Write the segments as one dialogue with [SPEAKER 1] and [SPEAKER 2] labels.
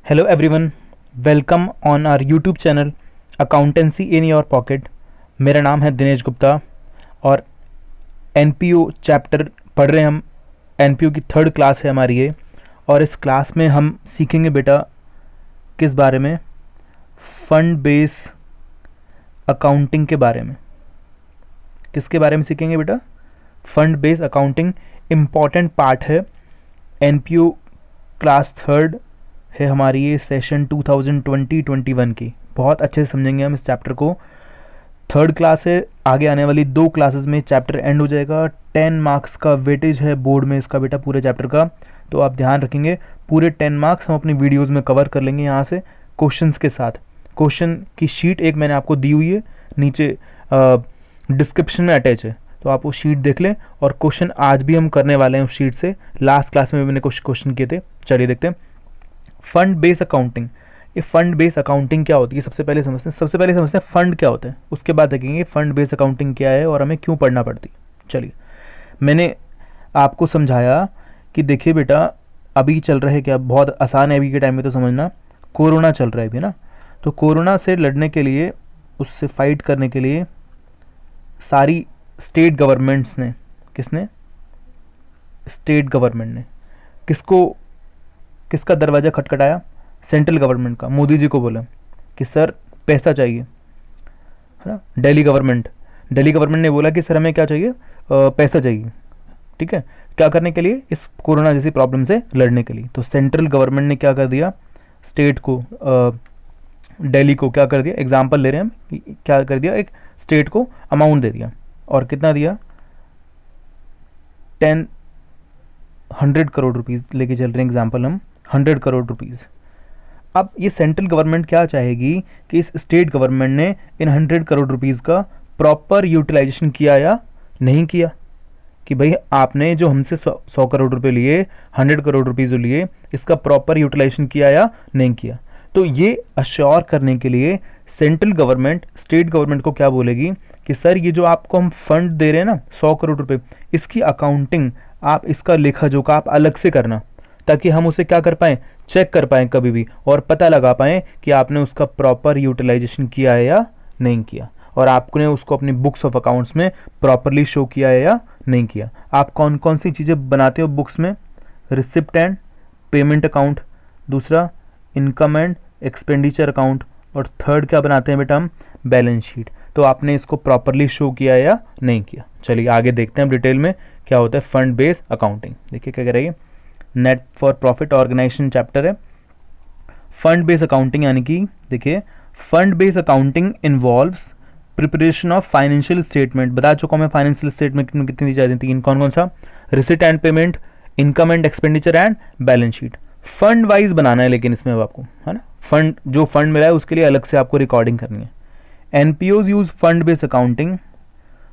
[SPEAKER 1] Hello everyone, welcome on our YouTube channel accountancy in your pocket. मेरा नाम है दिनेश गुप्ता और एनपीओ चैप्टर पढ़ रहे हैं हम। एनपीओ की थर्ड क्लास है हमारी ये, और इस क्लास में हम सीखेंगे बेटा किस बारे में, फंड बेस अकाउंटिंग के बारे में। किसके बारे में सीखेंगे बेटा? Fund base accounting important part है। एनपीओ क्लास थर्ड है हमारी ये, सेशन 2020-21 की। बहुत अच्छे से समझेंगे हम इस चैप्टर को। थर्ड क्लास है, आगे आने वाली 2 क्लासेस में चैप्टर एंड हो जाएगा। 10 मार्क्स का वेटेज है बोर्ड में इसका बेटा, पूरे चैप्टर का। तो आप ध्यान रखेंगे, पूरे 10 मार्क्स हम अपनी वीडियोज़ में कवर कर लेंगे यहाँ से क्वेश्चंस के साथ। क्वेश्चन की शीट एक मैंने आपको दी हुई है, नीचे डिस्क्रिप्शन में अटैच है, तो आप वो शीट देख लें। और क्वेश्चन आज भी हम करने वाले हैं उस शीट से। लास्ट क्लास में भी मैंने कुछ क्वेश्चन किए थे। चलिए देखते हैं फंड बेस अकाउंटिंग। ये फंड बेस अकाउंटिंग क्या होती है सबसे पहले समझते हैं फंड क्या होता है, उसके बाद देखेंगे फंड बेस अकाउंटिंग क्या है और हमें क्यों पढ़ना पड़ती है। चलिए, मैंने आपको समझाया कि देखिए बेटा, अभी चल रहा है क्या, बहुत आसान है अभी के टाइम में तो समझना। कोरोना चल रहा है अभी ना, तो कोरोना से लड़ने के लिए, उससे फाइट करने के लिए सारी स्टेट गवर्नमेंट्स ने, किसने? स्टेट गवर्नमेंट ने किसका दरवाज़ा खटखटाया? सेंट्रल गवर्नमेंट का। मोदी जी को बोला कि सर पैसा चाहिए, है ना। दिल्ली गवर्नमेंट ने बोला कि सर हमें क्या चाहिए, पैसा चाहिए। ठीक है, क्या करने के लिए? इस कोरोना जैसी प्रॉब्लम से लड़ने के लिए। तो सेंट्रल गवर्नमेंट ने क्या कर दिया, स्टेट को, दिल्ली को क्या कर दिया, एग्जाम्पल ले रहे हैं हम, क्या कर दिया, एक स्टेट को अमाउंट दे दिया। और कितना दिया? 100 करोड़ रुपीज़ लेके चल रहे हैं एग्जाम्पल हम, 100 करोड़ रुपीज़। अब ये सेंट्रल गवर्नमेंट क्या चाहेगी कि इस स्टेट गवर्नमेंट ने इन 100 करोड़ रुपीज़ का प्रॉपर यूटिलाइजेशन किया या नहीं किया। कि भाई आपने जो हमसे 100 करोड़ रुपए लिए, 100 करोड़ रुपीज़ जो लिए, इसका प्रॉपर यूटिलाइजेशन किया या नहीं किया। तो ये अश्योर करने के लिए सेंट्रल गवर्नमेंट स्टेट गवर्नमेंट को क्या बोलेगी कि सर ये जो आपको हम फंड दे रहे हैं ना 100 करोड़ रुपए, इसकी अकाउंटिंग आप, इसका लेखा जोखा आप अलग से करना, ताकि हम उसे क्या कर पाएँ, चेक कर पाएँ कभी भी, और पता लगा पाएँ कि आपने उसका प्रॉपर यूटिलाइजेशन किया है या नहीं किया, और आपने उसको अपनी बुक्स ऑफ अकाउंट्स में प्रॉपरली शो किया है या नहीं किया। आप कौन कौन सी चीज़ें बनाते हो बुक्स में? रिसिप्ट एंड पेमेंट अकाउंट, दूसरा इनकम एंड एक्सपेंडिचर अकाउंट, और थर्ड क्या बनाते हैं बेटा हम? Balance sheet. तो आपने इसको प्रॉपरली शो किया है या नहीं किया। चलिए आगे देखते हैं डिटेल में क्या होता है फंड बेस अकाउंटिंग। देखिए क्या कह रही है, net for profit organization chapter है। फंड बेस अकाउंटिंग यानी कि देखिए, fund base accounting involves preparation of financial statement. बता चुका हूं मैं फाइनेंशियल स्टेटमेंट में कितनी दी जाती थी, कौन कौन सा? Receipt and payment, income and expenditure and balance sheet. Fund wise बनाना है लेकिन इसमें अब आपको, है ना, फंड जो फंड मिला है उसके लिए अलग से आपको रिकॉर्डिंग करनी है। NPOs use fund base accounting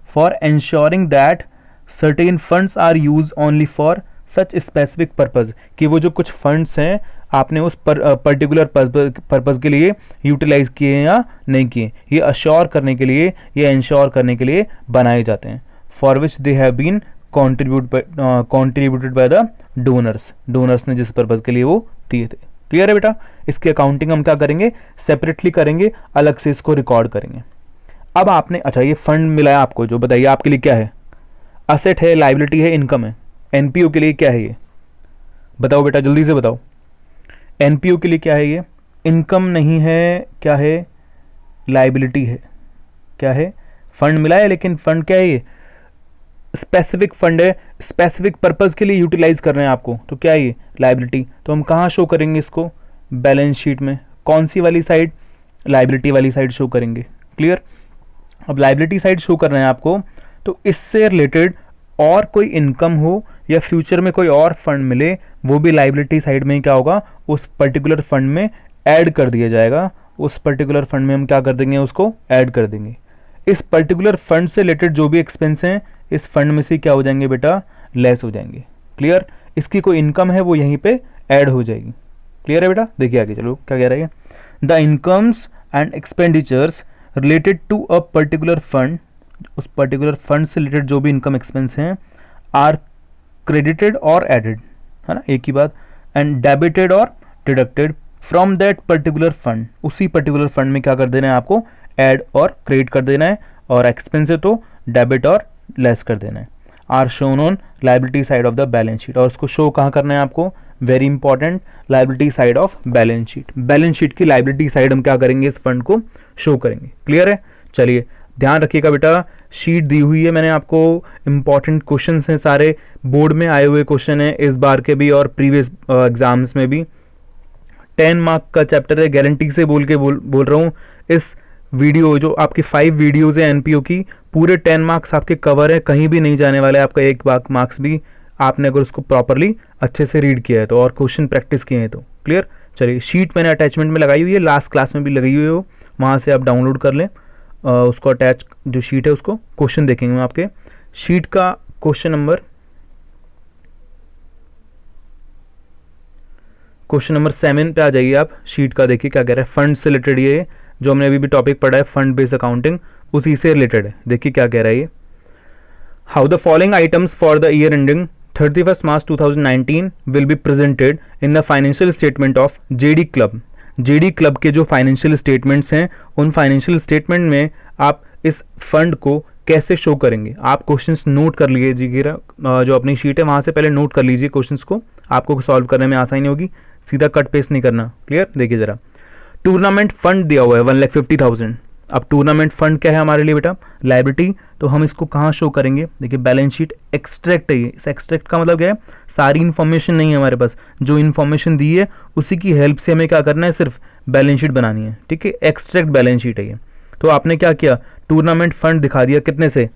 [SPEAKER 1] for ensuring that certain funds are use only for such specific purpose, कि वो जो कुछ फंड्स हैं आपने उस पर्टिकुलर पर्पज़ के लिए यूटिलाइज किए या नहीं किए, ये अश्योर करने के लिए, ये इंश्योर करने के लिए बनाए जाते हैं। For which they have been contributed by the donors ने जिस पर्पज़ के लिए वो दिए थे। क्लियर है बेटा? इसकी अकाउंटिंग हम क्या करेंगे, सेपरेटली करेंगे, अलग से इसको रिकॉर्ड करेंगे। अब आपने, अच्छा ये फंड मिला है आपको, जो बताइए आपके लिए क्या है? असेट है, लाइबिलिटी है, इनकम है। एनपीओ के लिए क्या है ये? बताओ बेटा, जल्दी से बताओ। एनपीओ के लिए क्या है ये? इनकम नहीं है, क्या है? लाइबिलिटी है। क्या है? फंड मिला है, लेकिन फंड क्या है ये? स्पेसिफिक फंड है, स्पेसिफिक पर्पस के लिए यूटिलाइज कर रहे हैं आपको, तो क्या है ये? लाइबिलिटी। तो हम कहाँ शो करेंगे इसको? बैलेंस शीट में। कौन सी वाली साइड? लाइबिलिटी वाली साइड शो करेंगे। क्लियर? अब लाइबिलिटी साइड शो कर रहे हैं आपको, तो इससे रिलेटेड और कोई इनकम हो या फ्यूचर में कोई और फंड मिले, वो भी लाइबिलिटी साइड में ही क्या होगा, उस पर्टिकुलर फंड में ऐड कर दिया जाएगा। उस पर्टिकुलर फंड में हम क्या कर देंगे, उसको ऐड कर देंगे। इस पर्टिकुलर फंड से रिलेटेड जो भी एक्सपेंस हैं इस फंड में से क्या हो जाएंगे बेटा, लेस हो जाएंगे। क्लियर? इसकी कोई इनकम है वो यहीं पे ऐड हो जाएगी। क्लियर है बेटा? देखिए आगे चलो क्या कह रहा है। The incomes and expenditures related to a particular fund, उस पर्टिकुलर फंड से रिलेटेड जो भी इनकम एक्सपेंस हैं, आर क्रेडिटेड और एडेड, है ना, एक ही बात, एंड डेबिटेड और deducted from that particular fund, उसी पर्टिकुलर फंड में क्या कर देना है आपको, ऐड और क्रेडिट कर देना है, और एक्सपेंस है तो डेबिट और लेस कर देना है। Are shown on liability side of the balance sheet, और उसको शो कहाँ करना है आपको, very important, liability side of balance sheet. Balance sheet की लाइबिलिटी साइड हम क्या करेंगे, इस फंड को शो करेंगे। क्लियर है? चलिए ध्यान रखिएगा बेटा, शीट दी हुई है मैंने आपको, इंपॉर्टेंट क्वेश्चन हैं सारे, बोर्ड में आए हुए क्वेश्चन है इस बार के भी और प्रीवियस एग्जाम्स में भी। 10 मार्क का चैप्टर है, गारंटी से बोल रहा हूँ। इस वीडियो जो आपकी 5 वीडियोज़ है एनपीओ की, पूरे 10 मार्क्स आपके कवर है, कहीं भी नहीं जाने वाले आपका एक मार्क्स भी, आपने अगर उसको प्रॉपरली अच्छे से रीड किया है तो, और क्वेश्चन प्रैक्टिस किए हैं तो। क्लियर? चलिए शीट मैंने अटैचमेंट में लगाई हुई है, लास्ट क्लास में भी लगी हुई हो, वहाँ से आप डाउनलोड कर लें उसको, अटैच जो शीट है उसको। क्वेश्चन देखेंगे आपके शीट का, क्वेश्चन नंबर 7 पे आ जाइए आप। शीट का देखिए क्या कह रहा है, फंड से रिलेटेड, ये जो हमने अभी भी टॉपिक पढ़ा है फंड बेस्ड अकाउंटिंग, उसी से रिलेटेड है। देखिए क्या कह रहा है ये, how the following items for the year ending 31 March 2019 will be presented in the financial statement of JD club. JD club के जो फाइनेंशियल स्टेटमेंट्स हैं, उन फाइनेंशियल स्टेटमेंट में आप इस फंड को कैसे शो करेंगे। आप क्वेश्चंस नोट कर लीजिएगा, जो अपनी शीट है वहाँ से पहले नोट कर लीजिए क्वेश्चंस को, आपको सॉल्व करने में आसानी होगी, सीधा कट पेस्ट नहीं करना। क्लियर? देखिए जरा, टूर्नामेंट फंड दिया हुआ है 1,50,000। अब टूर्नामेंट फंड क्या है हमारे लिए बेटा, लायबिलिटी, तो हम इसको कहाँ शो करेंगे, देखिए बैलेंस शीट, एक्सट्रैक्ट है ये। इस एक्सट्रैक्ट का मतलब क्या है, सारी इन्फॉर्मेशन नहीं है हमारे पास, जो इन्फॉर्मेशन दी है उसी की हेल्प से हमें क्या करना है, सिर्फ बैलेंस शीट बनानी है। ठीक है, एक्सट्रैक्ट बैलेंस शीट है ये। तो आपने क्या किया, टूर्नामेंट फंड दिखा दिया कितने से,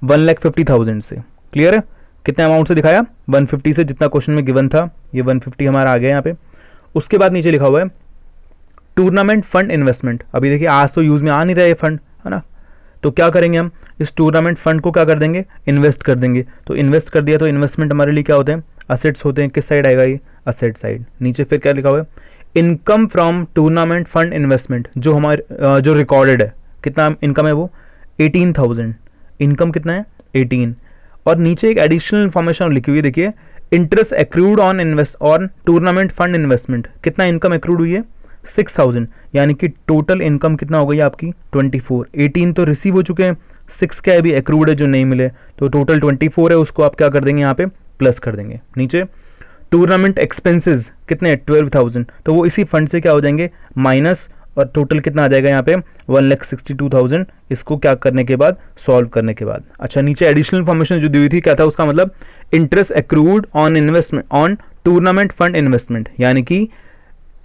[SPEAKER 1] 1,50,000 से। क्लियर है? कितने अमाउंट से दिखाया, 150 से, जितना क्वेश्चन में गिवन था, ये 150 हमारा आ गया यहाँ पे। उसके बाद नीचे लिखा हुआ है टूर्नामेंट फंड इन्वेस्टमेंट। अभी देखिए आज तो यूज में आ नहीं रहा है फंड, है ना, तो क्या करेंगे हम, इस टूर्नामेंट फंड को क्या कर देंगे, इन्वेस्ट कर देंगे। तो इन्वेस्ट कर दिया, तो इन्वेस्टमेंट हमारे लिए क्या होते हैं, असेट्स होते हैं। किस साइड आएगा ये, असेट साइड। नीचे फिर क्या लिखा हुआ है, income from tournament fund investment, जो हमारे जो रिकॉर्डेड है, कितना इनकम है वो, 18,000। इनकम कितना है, 18। और नीचे एक एडिशनल इन्फॉर्मेशन लिखी हुई है, देखिए, interest accrued on tournament fund investment, कितना इनकम एक्रूड हुई है, 6,000। यानी कि टोटल इनकम कितना हो गई आपकी, 24। 18 तो रिसीव हो चुके हैं, 6 क्या अभी एक्रूड है जो नहीं मिले, तो टोटल 24 है, उसको आप क्या कर देंगे यहाँ पे, प्लस कर देंगे। नीचे टूर्नामेंट एक्सपेंसेस कितने, 12,000, तो वो इसी फंड से क्या हो जाएंगे, माइनस, और टोटल कितना आ जाएगा यहाँ पे, 1,62,000। इसको क्या करने के बाद, सॉल्व करने के बाद। अच्छा, नीचे एडिशनल इन्फॉर्मेशन जो दी हुई थी, क्या था उसका मतलब, interest accrued on investment on tournament fund investment, यानी कि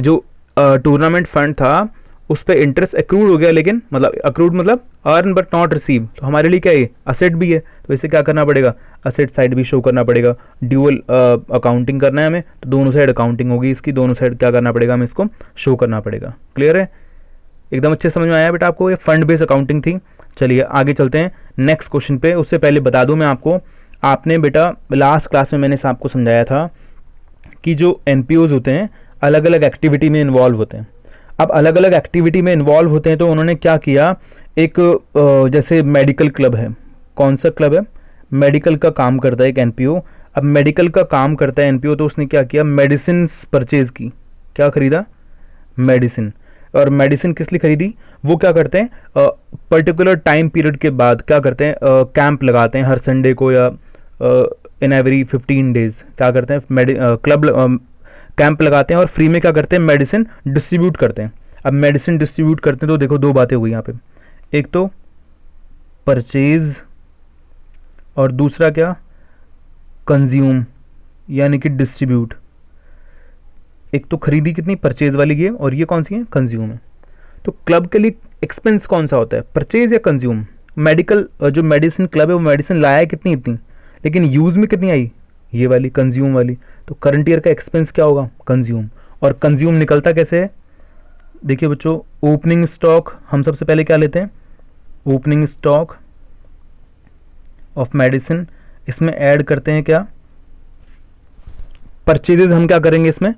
[SPEAKER 1] जो टूर्नामेंट फंड था उस पर इंटरेस्ट एक्रूड हो गया, लेकिन मतलब एक्रूड मतलब अर्न बट नॉट रिसीव, तो हमारे लिए क्या है, असेट भी है, तो इसे क्या करना पड़ेगा, असेट साइड भी शो करना पड़ेगा। ड्यूअल अकाउंटिंग करना है हमें, तो दोनों साइड अकाउंटिंग होगी इसकी, दोनों साइड क्या करना पड़ेगा, हमें इसको शो करना पड़ेगा। क्लियर है? एकदम अच्छे समझ में आया बेटा आपको, ये फंड बेस्ड अकाउंटिंग थी। चलिए आगे चलते हैं नेक्स्ट क्वेश्चन पे। उससे पहले बता दूं मैं आपको, आपने बेटा लास्ट क्लास में मैंने आपको समझाया था कि जो एनपीओज होते हैं अलग अलग एक्टिविटी में इन्वॉल्व होते हैं। अब अलग अलग एक्टिविटी में इन्वॉल्व होते हैं, तो उन्होंने क्या किया, एक जैसे मेडिकल क्लब है, कौन सा क्लब है, मेडिकल का काम करता है एक एनपीओ। अब मेडिकल का काम करता है एनपीओ, तो उसने क्या किया, मेडिसिन परचेज की, क्या खरीदा, मेडिसिन। और मेडिसिन किस लिए खरीदी, वो क्या करते हैं, पर्टिकुलर टाइम पीरियड के बाद क्या करते हैं, कैंप लगाते हैं हर संडे को, या इन एवरी 15 डेज क्या करते हैं, क्लब कैंप लगाते हैं, और फ्री में क्या करते हैं, मेडिसिन डिस्ट्रीब्यूट करते हैं। अब मेडिसिन डिस्ट्रीब्यूट करते हैं तो देखो दो बातें हुई यहाँ पे, एक तो परचेज और दूसरा क्या, कंज्यूम, यानी कि डिस्ट्रीब्यूट। एक तो खरीदी कितनी, परचेज वाली ये, और ये कौन सी है, कंज्यूम है। तो क्लब के लिए एक्सपेंस कौन सा होता है, परचेज या कंज्यूम। मेडिकल जो मेडिसिन क्लब है वो मेडिसिन लाया है कितनी, इतनी, लेकिन यूज़ में कितनी आई, ये वाली, कंज्यूम वाली। तो करंट ईयर का एक्सपेंस क्या होगा, कंज्यूम। और कंज्यूम निकलता कैसे है, देखिए बच्चों, ओपनिंग स्टॉक, हम सबसे पहले क्या लेते हैं, ओपनिंग स्टॉक ऑफ मेडिसिन, इसमें ऐड करते हैं क्या, परचेजेस। हम क्या करेंगे, इसमें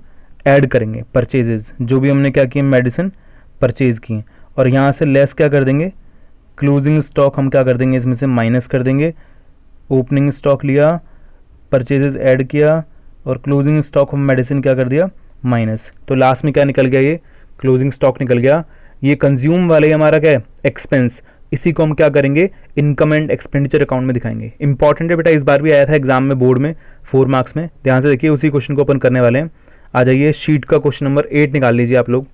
[SPEAKER 1] ऐड करेंगे परचेजेस, जो भी हमने क्या किए, मेडिसिन परचेज की, और यहाँ से लेस क्या कर देंगे, क्लोजिंग स्टॉक हम क्या कर देंगे, इसमें से माइनस कर देंगे। ओपनिंग स्टॉक लिया, परचेजेस ऐड किया, और क्लोजिंग स्टॉक ऑफ मेडिसिन क्या कर दिया, माइनस, तो लास्ट में क्या निकल गया, ये क्लोजिंग स्टॉक निकल गया। ये कंज्यूम वाले हमारा क्या है, एक्सपेंस, इसी को हम क्या करेंगे, इनकम एंड एक्सपेंडिचर अकाउंट में दिखाएंगे। इंपॉर्टेंट है बेटा, इस बार भी आया था एग्जाम में, बोर्ड में 4 मार्क्स में, ध्यान से देखिए, उसी क्वेश्चन को अपन करने वाले हैं। आ जाइए, शीट का क्वेश्चन नंबर 8 निकाल लीजिए आप लोग,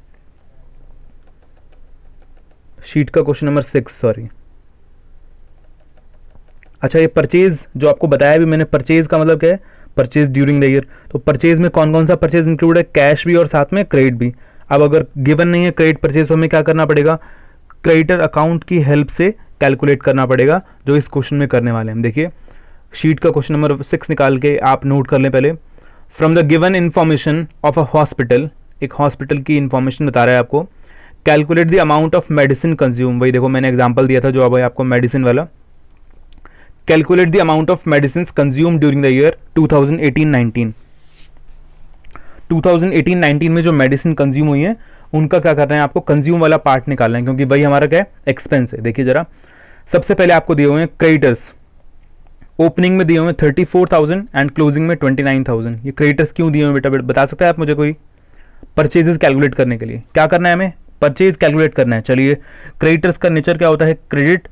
[SPEAKER 1] शीट का क्वेश्चन नंबर 6 सॉरी। अच्छा, ये परचेज जो आपको बताया भी मैंने, परचेज का मतलब क्या है, परचेज ड्यूरिंग द ईयर। तो परचेज में कौन कौन सा परचेज इंक्लूड है, कैश भी और साथ में क्रेडिट भी। अब अगर गिवन नहीं है क्रेडिट परचेज, तो हमें क्या करना पड़ेगा, क्रेडिटर अकाउंट की हेल्प से कैलकुलेट करना पड़ेगा, जो इस क्वेश्चन में करने वाले हैं हम। देखिए, शीट का क्वेश्चन नंबर 6 निकाल के आप नोट कर लें पहले। From the given information of a hospital, एक हॉस्पिटल की इंफॉर्मेशन बता रहा है आपको, calculate the amount of medicine consume, वही देखो मैंने एग्जांपल दिया था जो अब आपको मेडिसिन वाला। Calculate the amount of medicine consume during the year 2018-19। 2018-19 में जो मेडिसिन कंज्यूम हुई है उनका क्या करना है, आपको कंज्यूम वाला पार्ट निकालना है, क्योंकि भाई हमारा क्या है, एक्सपेंस है। देखिए जरा, सबसे पहले आपको दिए हुए हैं क्रेडिटर्स, ओपनिंग में दिए हुए हैं 34,000 एंड क्लोजिंग में 29,000। ये क्रेडिटर्स क्यों दिए हुए बेटा, बता सकते हैं आप मुझे कोई? परचेजेस कैलकुलेट करने के लिए क्या करना है, हमें परचेज कैलकुलेट करना है। चलिए, क्रेडिटर्स का नेचर क्या होता है, क्रेडिट,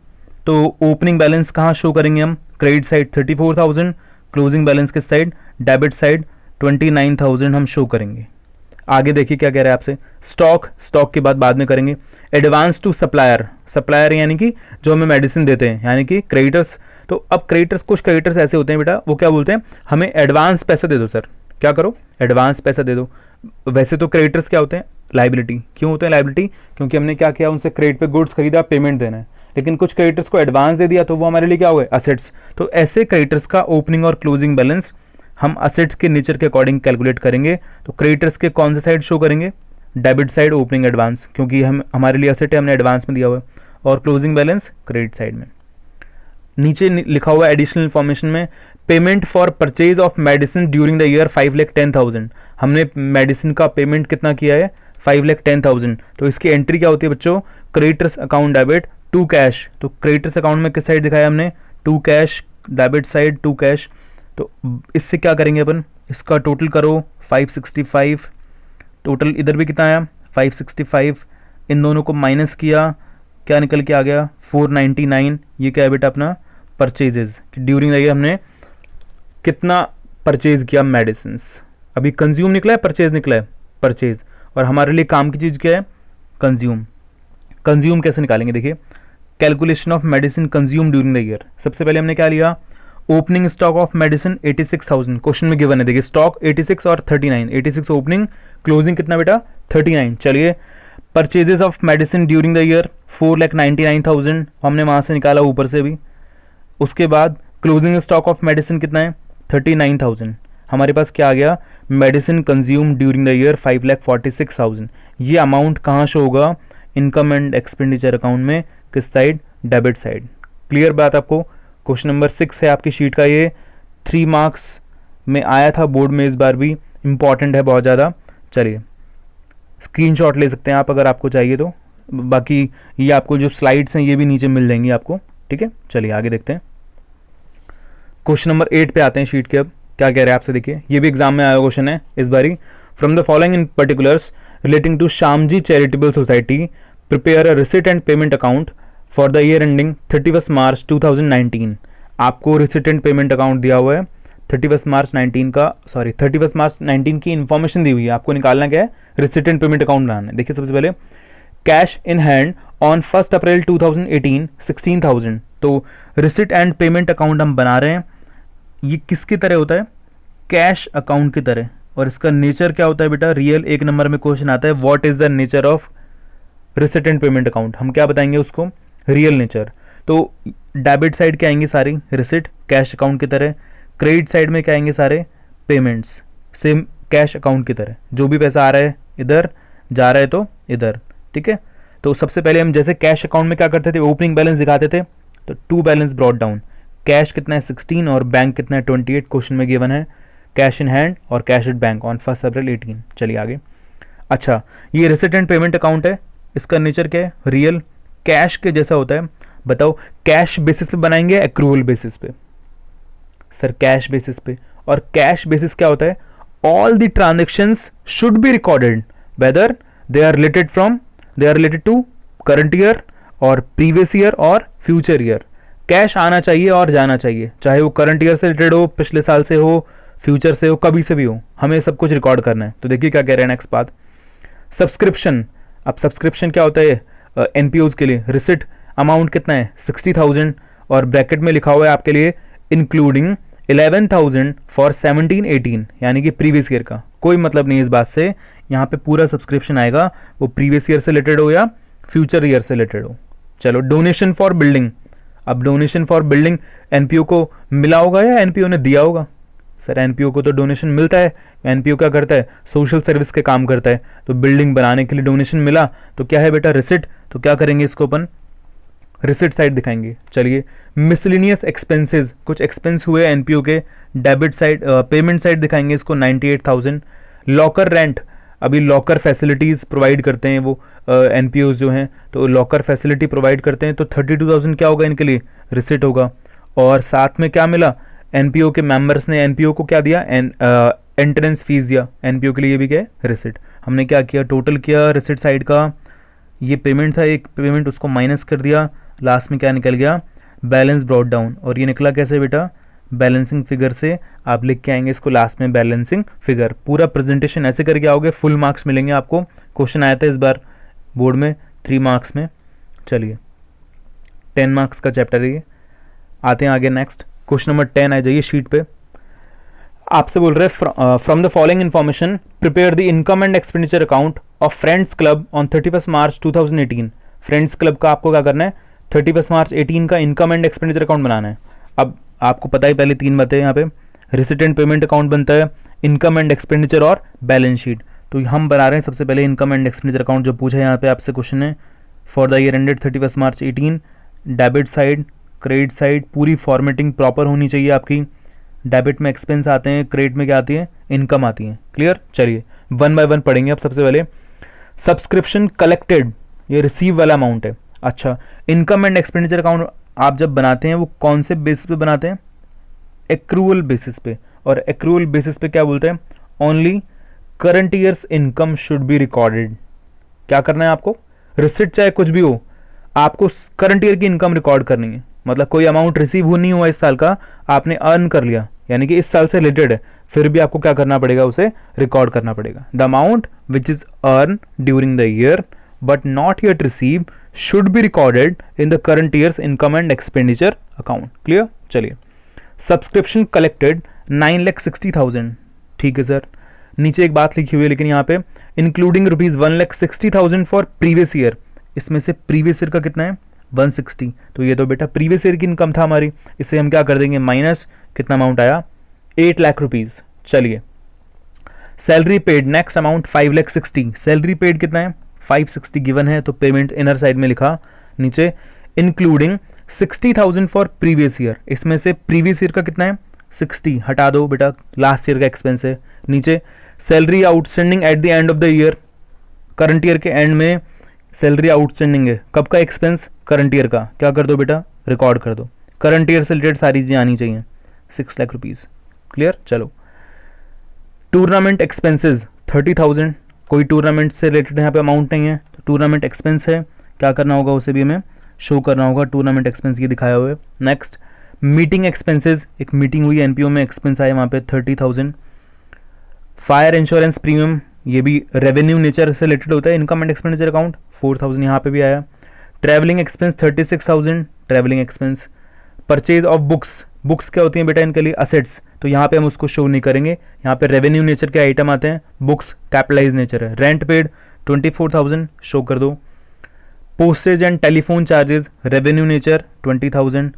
[SPEAKER 1] तो ओपनिंग बैलेंस कहाँ शो करेंगे हम, क्रेडिट साइड 34,000, क्लोजिंग बैलेंस किस साइड, डेबिट साइड 29,000 हम शो करेंगे। आगे देखिए क्या कह रहा है आपसे, स्टॉक, स्टॉक की बात बाद में करेंगे। एडवांस टू सप्लायर, सप्लायर यानी कि जो हमें मेडिसिन देते हैं, यानी कि क्रेडिटर्स। तो अब क्रेडिटर्स, कुछ क्रेडिटर्स ऐसे होते हैं बेटा, वो क्या बोलते हैं, हमें एडवांस पैसे दे दो सर, क्या करो, एडवांस पैसा दे दो। वैसे तो क्रेडिटर्स क्या होते हैं, लाइबिलिटी। क्यों होते हैं लाइबिलिटी, क्योंकि हमने क्या किया, उनसे क्रेडिट पे गुड्स खरीदा, पेमेंट देना है। लेकिन कुछ क्रेडिटर्स को एडवांस दे दिया तो वो हमारे लिए क्या हो गए, असेट्स। तो ऐसे क्रेडिटर्स का ओपनिंग और क्लोजिंग बैलेंस हम असेट्स के नेचर के अकॉर्डिंग कैलकुलेट करेंगे। तो क्रेडिटर्स के कौन से साइड शो करेंगे, डेबिट साइड, ओपनिंग एडवांस, क्योंकि हम हमारे लिए असेट है, हमने एडवांस में दिया हुआ है, और क्लोजिंग बैलेंस क्रेडिट साइड में। नीचे लिखा हुआ एडिशनल इन्फॉर्मेशन में, payment for purchase of medicine during the year 5,10,000। हमने मेडिसिन का पेमेंट कितना किया है, 5,10,000। तो इसकी एंट्री क्या होती है बच्चों, creditors account debit to cash. तो क्रेडिटर्स अकाउंट में किस साइड दिखाया हमने, to cash, debit side to cash. तो इससे क्या करेंगे अपन, इसका टोटल करो 565, टोटल इधर भी कितना आया 565, इन दोनों को माइनस किया, क्या निकल के आ गया 499। ये क्या है बेटा अपना परचेजेस, ड्यूरिंग द ईयर हमने कितना परचेज किया मेडिसिन। अभी कंज्यूम निकला है, परचेज निकला है, परचेज, और हमारे लिए काम की चीज़ क्या है, कंज्यूम। कंज्यूम कैसे निकालेंगे, देखिए, calculation of medicine consume during the year. सबसे पहले हमने क्या लिया, opening stock of medicine 86,000, question में गिवन है, देखिए स्टॉक 86 और 39, 86 ओपनिंग, क्लोजिंग कितना बेटा 39। चलिए, purchases of medicine during the year 4,99,000 हमने वहाँ से निकाला ऊपर से भी। उसके बाद क्लोजिंग स्टॉक ऑफ मेडिसिन कितना है 39,000। हमारे पास क्या आ गया, medicine consume during the year 5,46,000। ये अमाउंट कहाँ शो होगा, इनकम एंड एक्सपेंडिचर अकाउंट में, किस साइड, डेबिट साइड। क्लियर बात आपको। क्वेश्चन नंबर 6 है आपकी शीट का, ये 3 मार्क्स में आया था बोर्ड में, इस बार भी इंपॉर्टेंट है बहुत ज़्यादा। चलिए, स्क्रीनशॉट ले सकते हैं आप अगर आपको चाहिए तो, बाकी ये आपको जो स्लाइड्स हैं ये भी नीचे मिल जाएंगी आपको, ठीक है। चलिए आगे देखते हैं, क्वेश्चन नंबर 8 पे आते हैं शीट के। अब क्या कह रहे हैं आपसे, देखिए, ये भी एग्जाम में आया क्वेश्चन है इस बारी। From the following in particulars relating to Shyamji charitable society prepare a receipt and payment account for the year ending 31 March 2019। आपको रिसिट एंड पेमेंट अकाउंट दिया हुआ है 31 मार्च 19 की इंफॉर्मेशन दी हुई है, आपको निकालना क्या है, रिसिट एंड पेमेंट अकाउंट बनाना है। देखिए, सबसे पहले कैश इन हैंड ऑन 1 अप्रैल 2018 16,000। तो रिसिट एंड पेमेंट अकाउंट हम बना रहे हैं, ये किसकी तरह होता है, कैश अकाउंट की तरह। और इसका नेचर क्या होता है बेटा, रियल। 1 नंबर में क्वेश्चन आता है, what is the nature of receipt and payment account, हम क्या बताएंगे उसको, रियल नेचर। तो डेबिट साइड क्या आएंगे सारे, रिसिट कैश अकाउंट की तरह, क्रेडिट साइड में क्या आएंगे सारे, पेमेंट्स सेम कैश अकाउंट की तरह, जो भी पैसा आ रहा है इधर जा रहा है तो इधर, ठीक है। तो सबसे पहले हम जैसे कैश अकाउंट में क्या करते थे, ओपनिंग बैलेंस दिखाते थे, तो to balance brought down, cash कितना है 16 और बैंक कितना है 28, क्वेश्चन में गिवन है, कैश इन हैंड और कैश एट बैंक ऑन 1 अप्रैल 18। चलिए आगे। अच्छा, ये रिसिट एंड पेमेंट अकाउंट है, इसका नेचर क्या है, रियल, कैश के जैसा होता है। बताओ कैश बेसिस पे बनाएंगे एक्रूवल बेसिस पे, सर कैश बेसिस पे। और कैश बेसिस क्या होता है, all the transactions should be recorded whether they are related to current year और previous year और future year. कैश आना चाहिए और जाना चाहिए, चाहे वो करंट ईयर से रिलेटेड हो, पिछले साल से हो, फ्यूचर से हो, कभी से भी हो, हमें सब कुछ रिकॉर्ड करना है. तो देखिए क्या कह रहे हैं नेक्स्ट बात. सब्सक्रिप्शन. अब सब्सक्रिप्शन क्या होता है एनपीओज के लिए. रिसिट अमाउंट कितना है 60,000 और ब्रैकेट में लिखा हुआ है आपके लिए इंक्लूडिंग 11,000 फॉर 17-18 यानी कि प्रीवियस ईयर का. कोई मतलब नहीं इस बात से, यहाँ पे पूरा सब्सक्रिप्शन आएगा, वो प्रीवियस ईयर से रिलेटेड हो या फ्यूचर ईयर से रिलेटेड हो. चलो डोनेशन फॉर बिल्डिंग. अब डोनेशन फॉर बिल्डिंग एनपीओ को मिला होगा या एनपीओ ने दिया होगा. सर एनपीओ को तो डोनेशन मिलता है. एनपीओ क्या करता है, सोशल सर्विस के काम करता है, तो बिल्डिंग बनाने के लिए डोनेशन मिला तो क्या है बेटा रिसिट. तो क्या करेंगे इसको अपन रिसिट साइड दिखाएंगे. चलिए मिसलिनियस एक्सपेंसेस, कुछ एक्सपेंस हुए एनपीओ के, डेबिट साइड पेमेंट साइड दिखाएंगे इसको 98,000. लॉकर रेंट, अभी लॉकर फैसिलिटीज़ प्रोवाइड करते हैं वो एनपीओज जो हैं, तो लॉकर फैसिलिटी प्रोवाइड करते हैं, तो 32,000 क्या होगा इनके लिए रिसिट होगा. और साथ में क्या मिला एनपीओ के मेंबर्स ने एनपीओ को क्या दिया एंट्रेंस फीस दिया एनपीओ के लिए, ये भी क्या है रिसिट. हमने क्या किया टोटल किया रिसिट साइड का, ये पेमेंट था एक पेमेंट उसको माइनस कर दिया, लास्ट में क्या निकल गया बैलेंस ब्रॉट डाउन. और ये निकला कैसे बेटा बैलेंसिंग फिगर से, आप लिख के आएंगे इसको लास्ट में बैलेंसिंग फिगर. पूरा प्रेजेंटेशन ऐसे करके आओगे फुल मार्क्स मिलेंगे आपको. क्वेश्चन आया था इस बार बोर्ड में 3 मार्क्स में. चलिए 10 मार्क्स का चैप्टर है ये. आते हैं आगे नेक्स्ट क्वेश्चन नंबर 10 आ जाइए शीट पे. आपसे बोल रहे हैं from the following information prepare the income and expenditure account of friends club on 31 March 2018. Friends club का आपको क्या करना है 31 मार्च 18 का इनकम एंड एक्सपेंडिचर अकाउंट बनाना है. अब आपको पता ही पहले 3 बातें यहाँ पे, रिसिट एंड पेमेंट अकाउंट बनता है, इनकम एंड एक्सपेंडिचर और बैलेंस शीट. तो हम बना रहे हैं सबसे पहले इनकम एंड एक्सपेंडिचर अकाउंट. जो पूछा है यहाँ पे आपसे क्वेश्चन है for the year ended 31 March 18, debit side credit side पूरी फॉर्मेटिंग प्रॉपर होनी चाहिए आपकी. डेबिट में एक्सपेंस आते हैं, क्रेडिट में क्या आती है इनकम आती है. क्लियर. चलिए 1 बाय 1 पढ़ेंगे. अब सबसे पहले सब्सक्रिप्शन कलेक्टेड, ये रिसीव वाला अमाउंट है. अच्छा इनकम एंड एक्सपेंडिचर अकाउंट आप जब बनाते हैं वो कौन से बेसिस पे बनाते हैं एक्रूअल बेसिस पे. और एक्रूअल बेसिस पे क्या बोलते हैं only current years income should be recorded. क्या करना है आपको रिसिट चाहे कुछ भी हो आपको करंट ईयर की इनकम रिकॉर्ड करनी है. मतलब कोई अमाउंट रिसीव हो नहीं हुआ इस साल का, आपने अर्न कर लिया यानी कि इस साल से रिलेटेड है, फिर भी आपको क्या करना पड़ेगा उसे रिकॉर्ड करना पड़ेगा. The amount which is earn during the year but not yet receive should be recorded in the current years income and expenditure account. Clear. चलिए सब्सक्रिप्शन कलेक्टेड 9,60,000. ठीक है सर. नीचे एक बात लिखी हुई है लेकिन यहाँ पे including rupees 1,60,000 for previous year. इसमें से प्रीवियस ईयर का कितना है 160. तो ये तो बेटा प्रीवियस ईयर की इनकम था हमारी, इसे हम क्या कर देंगे माइनस, कितना अमाउंट आया 8 लाख रुपीज. चलिए salary paid next amount 5,60,000. Salary paid कितना है 560 गिवन है, तो पेमेंट इनर साइड में लिखा नीचे इंक्लूडिंग 60,000 फॉर प्रीवियस ईयर. इसमें से प्रीवियस ईयर का कितना है 60 हटा दो बेटा, लास्ट ईयर का एक्सपेंस है. नीचे salary outstanding at the end of the year, current year के एंड में सैलरी आउटस्टैंडिंग है, कब का एक्सपेंस करंट ईयर का, क्या कर दो बेटा रिकॉर्ड कर दो. करंट ईयर से रिलेटेड सारी चीजें आनी चाहिए 6 लाख रुपीज. क्लियर. चलो टूर्नामेंट एक्सपेंसेस 30,000. कोई टूर्नामेंट से रिलेटेड यहाँ पे अमाउंट नहीं है, तो टूर्नामेंट एक्सपेंस है, क्या करना होगा उसे भी हमें शो करना होगा. टूर्नामेंट एक्सपेंस ये दिखाया हुआ है. नेक्स्ट मीटिंग एक्सपेंसेस, एक मीटिंग हुई एनपीओ में, एक्सपेंस आया वहाँ पे 30,000. फायर इंश्योरेंस प्रीमियम, ये भी रेवेन्यू नेचर से रिलेटेड होता है, इनकम एंड एक्सपेंडिचर अकाउंट 4,000 यहाँ पे भी आया. Travelling expense 36,000 travelling expense. Purchase of books, books क्या होती हैं बेटा इनके लिए असेट्स, तो यहाँ पे हम उसको शो नहीं करेंगे, यहाँ पे रेवेन्यू नेचर के आइटम आते हैं, बुक्स कैपिटलाइज नेचर है. रेंट पेड 24,000 शो कर दो. Postage and telephone charges revenue nature 20,000.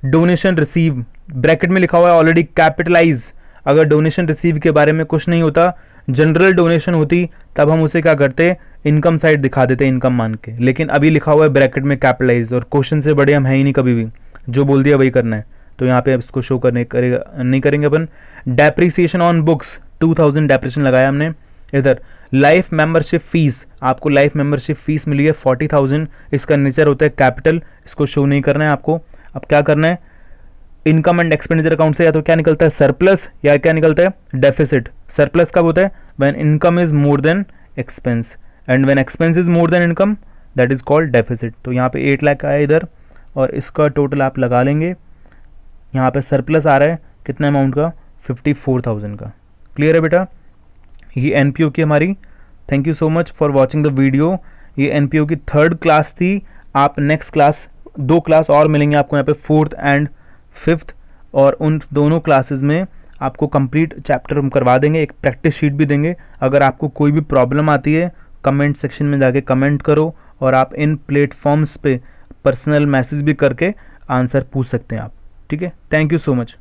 [SPEAKER 1] Donation receive bracket में लिखा हुआ है ऑलरेडी कैपिटलाइज. अगर डोनेशन रिसीव के बारे में कुछ नहीं होता, जनरल डोनेशन होती, तब हम उसे क्या करते इनकम साइड दिखा देते इनकम मान के, लेकिन अभी लिखा हुआ है ब्रैकेट में कैपिटलाइज, और क्वेश्चन से बड़े हम है ही नहीं कभी भी, जो बोल दिया वही करना है, तो यहाँ पे अब इसको शो करने नहीं करेंगे अपन. डेप्रिसिएशन ऑन बुक्स 2,000 डेप्रिसिएशन लगाया हमने. इधर लाइफ मेंबरशिप फीस, आपको लाइफ मेंबरशिप फीस मिली है 40,000, इसका नेचर होता है कैपिटल, इसको शो नहीं करना है आपको. अब क्या करना है इनकम एंड एक्सपेंडिचर अकाउंट से या तो क्या निकलता है सरप्लस या क्या निकलता है डेफिसिट। सरप्लस कब होता है? When income is more than expense, and when expense is more than income that is called deficit. तो यहाँ पे 8 लाख आया इधर, और इसका टोटल आप लगा लेंगे। यहाँ पे सरप्लस आ रहा है कितना अमाउंट का? 54,000 का। क्लियर है बेटा? ये एनपीओ की हमारी। Thank you so much for watching the video. ये एनपीओ की 3rd क्लास थी। आप नेक्स्ट क्लास 2 क्लास और मिलेंगे आपको यहाँ पे 4th एंड 5th, और उन दोनों क्लासेस में आपको कंप्लीट चैप्टर हम करवा देंगे, एक प्रैक्टिस शीट भी देंगे। अगर आपको कोई भी प्रॉब्लम आती है कमेंट सेक्शन में जाके कमेंट करो, और आप इन प्लेटफॉर्म्स पे पर्सनल मैसेज भी करके आंसर पूछ सकते हैं आप। ठीक है, थैंक यू सो मच।